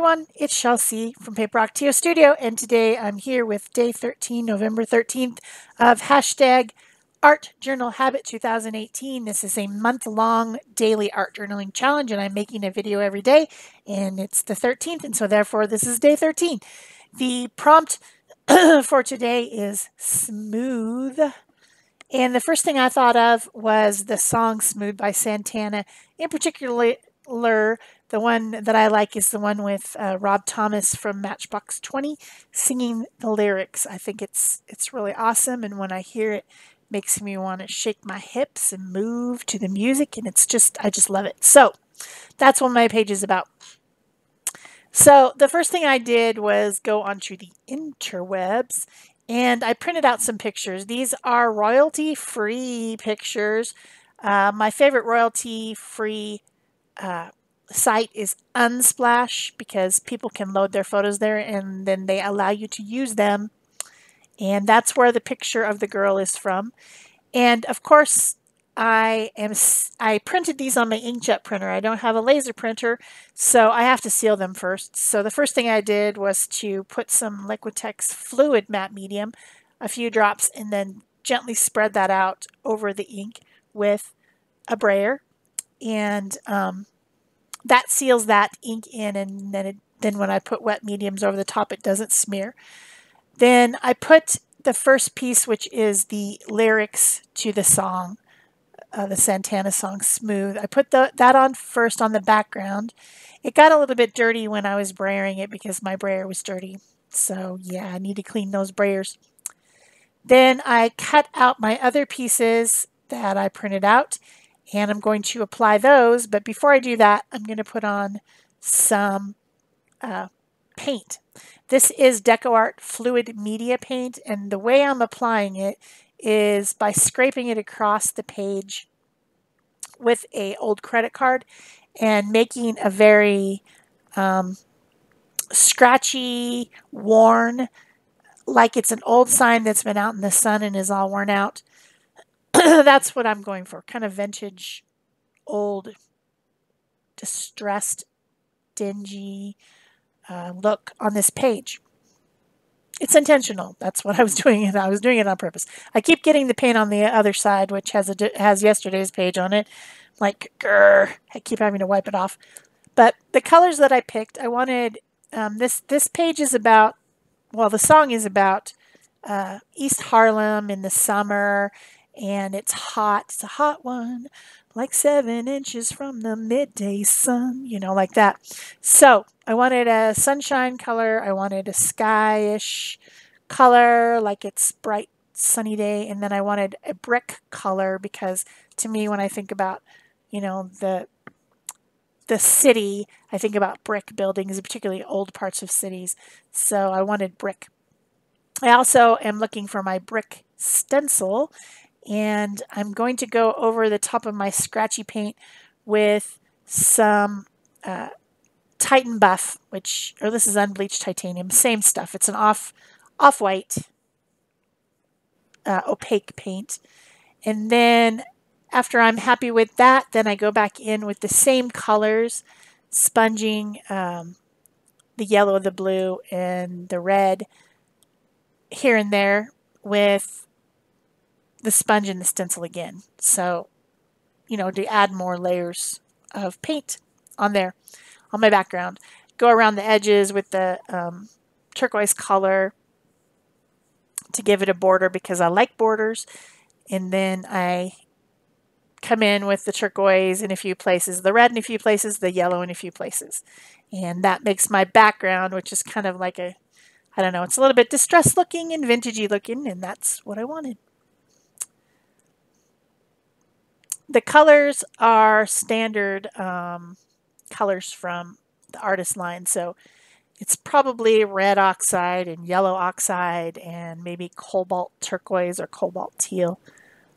everyone, it's Shel C from PaperOcotilloStudio, and today I'm here with day 13, November 13th of hashtag Art Journal Habit 2018. This is a month-long daily art journaling challenge, and I'm making a video every day, and it's the 13th, and so therefore this is day 13. The prompt for today is smooth. And the first thing I thought of was the song Smooth by Santana. In particular, the one that I like is the one with Rob Thomas from Matchbox 20 singing the lyrics. I think it's really awesome, and when I hear it, makes me want to shake my hips and move to the music, and I just love it. So that's what my page is about. So the first thing I did was go onto the interwebs, and I printed out some pictures. These are royalty-free pictures. My favorite royalty-free site is Unsplash because people can load their photos there and then they allow you to use them. And that's where the picture of the girl is from. And of course, I printed these on my inkjet printer. I don't have a laser printer, so I have to seal them first. So the first thing I did was to put some Liquitex fluid matte medium, a few drops, and then gently spread that out over the ink with a brayer. And that seals that ink in, and then when I put wet mediums over the top, it doesn't smear. Then I put the first piece, which is the lyrics to the song, the Santana song, Smooth. I put that on first on the background. It got a little bit dirty when I was brayering it because my brayer was dirty. So yeah, I need to clean those brayers. Then I cut out my other pieces that I printed out, and I'm going to apply those. But before I do that, I'm going to put on some paint. This is Decoart Fluid Media Paint, and the way I'm applying it is by scraping it across the page with a old credit card and making a very scratchy, worn, like it's an old sign that's been out in the sun and is all worn out. That's what I'm going for, kind of vintage, old, distressed, dingy look on this page. It's intentional. That's what I was doing, and I was doing it on purpose. I keep getting the paint on the other side, which has yesterday's page on it. Like, grr, I keep having to wipe it off. But the colors that I picked, I wanted, this page is about, well, the song is about East Harlem in the summer, and it's hot. It's a hot one, like 7 inches from the midday sun, you know, like that. So I wanted a sunshine color. I wanted a skyish color, like it's bright sunny day. And then I wanted a brick color because to me, when I think about, you know, the city, I think about brick buildings, particularly old parts of cities. So I wanted brick. I also am looking for my brick stencil, and I'm going to go over the top of my scratchy paint with some Titan Buff, or this is unbleached titanium, same stuff. It's an off-white opaque paint. And then after I'm happy with that, then I go back in with the same colors, sponging the yellow, the blue, and the red here and there with the sponge and the stencil again. So, you know, to add more layers of paint on there, on my background. Go around the edges with the turquoise color to give it a border because I like borders. And then I come in with the turquoise in a few places, the red in a few places, the yellow in a few places. And that makes my background, which is kind of like a, I don't know, it's a little bit distressed looking and vintagey looking, and that's what I wanted. The colors are standard colors from the artist line, so it's probably red oxide and yellow oxide and maybe cobalt turquoise or cobalt teal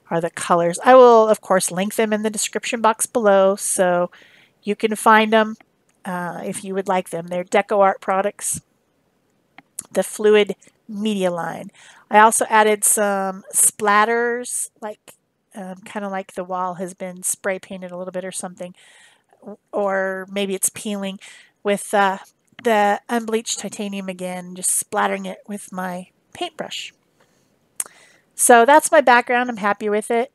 are the colors. I will, of course, link them in the description box below so you can find them if you would like them. They're Decoart products, the Fluid Media line. I also added some splatters, like kind of like the wall has been spray painted a little bit or something, or maybe it's peeling, with the unbleached titanium again, just splattering it with my paintbrush. So that's my background. I'm happy with it.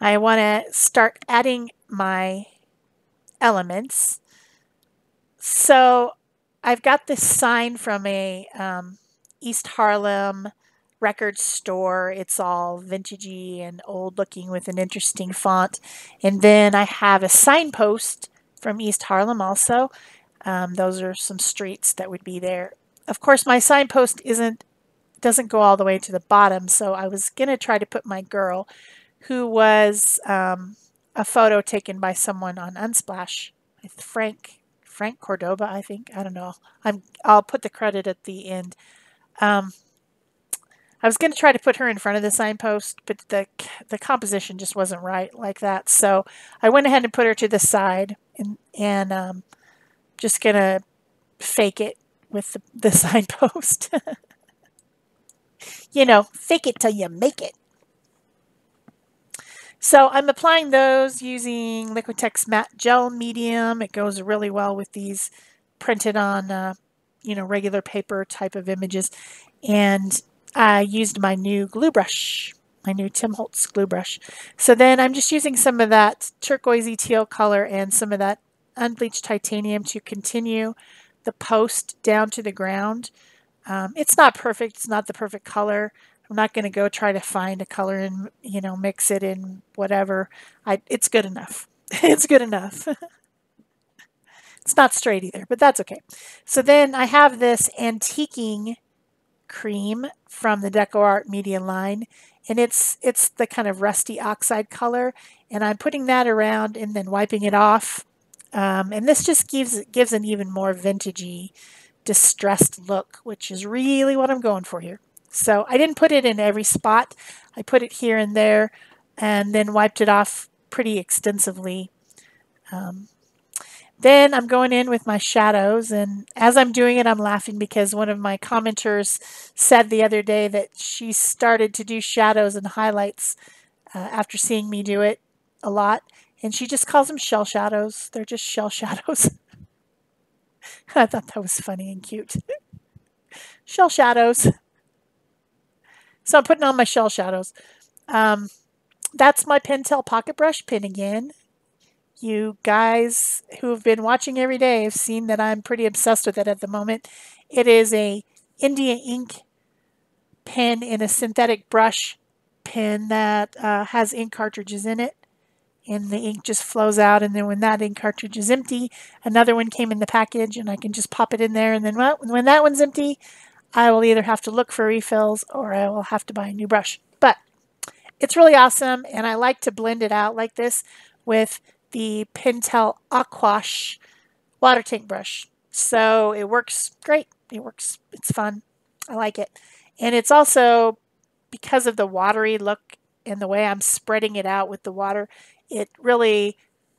I want to start adding my elements. So I've got this sign from a East Harlem record store. It's all vintagey and old looking with an interesting font. And then I have a signpost from East Harlem also. Those are some streets that would be there. Of course, my signpost doesn't go all the way to the bottom, so I was going to try to put my girl, who was a photo taken by someone on Unsplash, with Frank Cordoba, I think. I don't know. I'll put the credit at the end. I was going to try to put her in front of the signpost, but the composition just wasn't right like that. So I went ahead and put her to the side, and just going to fake it with the signpost. You know, fake it till you make it. So I'm applying those using Liquitex matte gel medium. It goes really well with these printed on, regular paper type of images. And I used my new glue brush, my new Tim Holtz glue brush. So then I'm just using some of that turquoisey teal color and some of that unbleached titanium to continue the post down to the ground. It's not perfect. It's not the perfect color. I'm not going to go try to find a color and, mix it in whatever. It's good enough. It's good enough. It's not straight either, but that's okay. So then I have this antiquing cream from the Decoart Media line, and it's the kind of rusty oxide color, and I'm putting that around and then wiping it off. And this just gives an even more vintagey, distressed look, which is really what I'm going for here. So I didn't put it in every spot. I put it here and there and then wiped it off pretty extensively. Then I'm going in with my shadows, and as I'm doing it, I'm laughing because one of my commenters said the other day that she started to do shadows and highlights after seeing me do it a lot, and she just calls them shell shadows. They're just shell shadows. I thought that was funny and cute. Shell shadows. So I'm putting on my shell shadows. That's my Pentel pocket brush pen again. You guys who have been watching every day have seen that I'm pretty obsessed with it at the moment. It is a India ink pen in a synthetic brush pen that has ink cartridges in it. And the ink just flows out, and then when that ink cartridge is empty, another one came in the package, and I can just pop it in there, and then when that one's empty, I will either have to look for refills or I will have to buy a new brush. But it's really awesome, and I like to blend it out like this with the Pentel Aquash water tank brush. So it works great. It works. It's fun. I like it. And it's also, because of the watery look and the way I'm spreading it out with the water, it really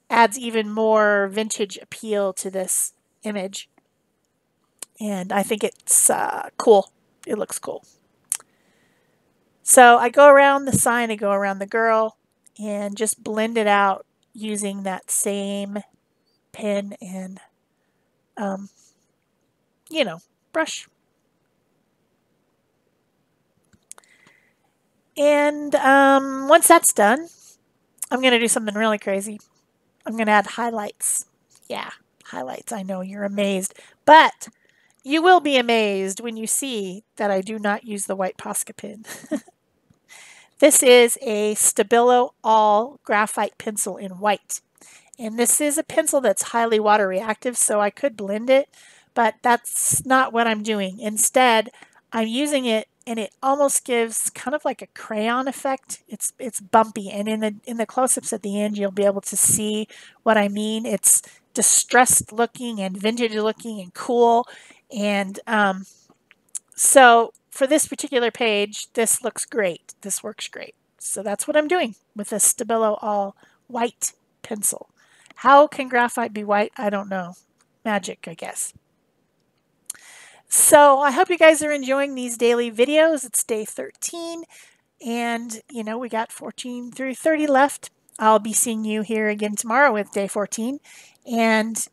adds even more vintage appeal to this image. And I think it's cool. It looks cool. So I go around the sign, I go around the girl, and just blend it out using that same pen and, brush. And once that's done, I'm going to do something really crazy. I'm going to add highlights. Yeah, highlights. I know you're amazed, but you will be amazed when you see that I do not use the white Posca pen. This is a Stabilo All graphite pencil in white. And this is a pencil that's highly water reactive, so I could blend it, but that's not what I'm doing. Instead, I'm using it, and it almost gives kind of like a crayon effect. It's bumpy, and in the close-ups at the end, you'll be able to see what I mean. It's distressed looking and vintage looking and cool. And so for this particular page, this looks great. This works great. So that's what I'm doing with a Stabilo All white pencil. How can graphite be white? I don't know. Magic, I guess. So I hope you guys are enjoying these daily videos. It's day 13, and we got 14 through 30 left. I'll be seeing you here again tomorrow with day 14. And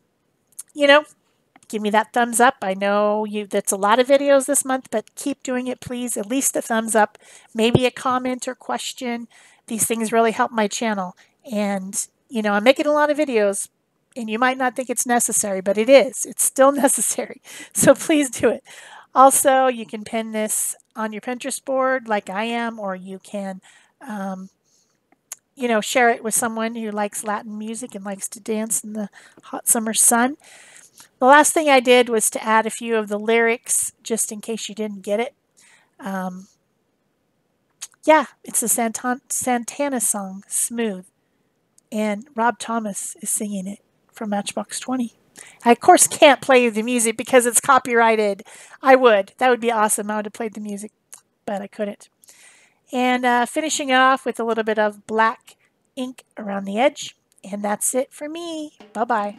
give me that thumbs up. I know that's a lot of videos this month, but keep doing it, please. At least a thumbs up, maybe a comment or question. These things really help my channel. And, I'm making a lot of videos, and you might not think it's necessary, but it is. It's still necessary. So please do it. Also, you can pin this on your Pinterest board like I am, or you can, share it with someone who likes Latin music and likes to dance in the hot summer sun. The last thing I did was to add a few of the lyrics, just in case you didn't get it. Yeah, it's a Santana song, Smooth, and Rob Thomas is singing it from Matchbox 20. I, of course, can't play the music because it's copyrighted. I would. That would be awesome. I would have played the music, but I couldn't. And finishing off with a little bit of black ink around the edge. And that's it for me. Bye-bye.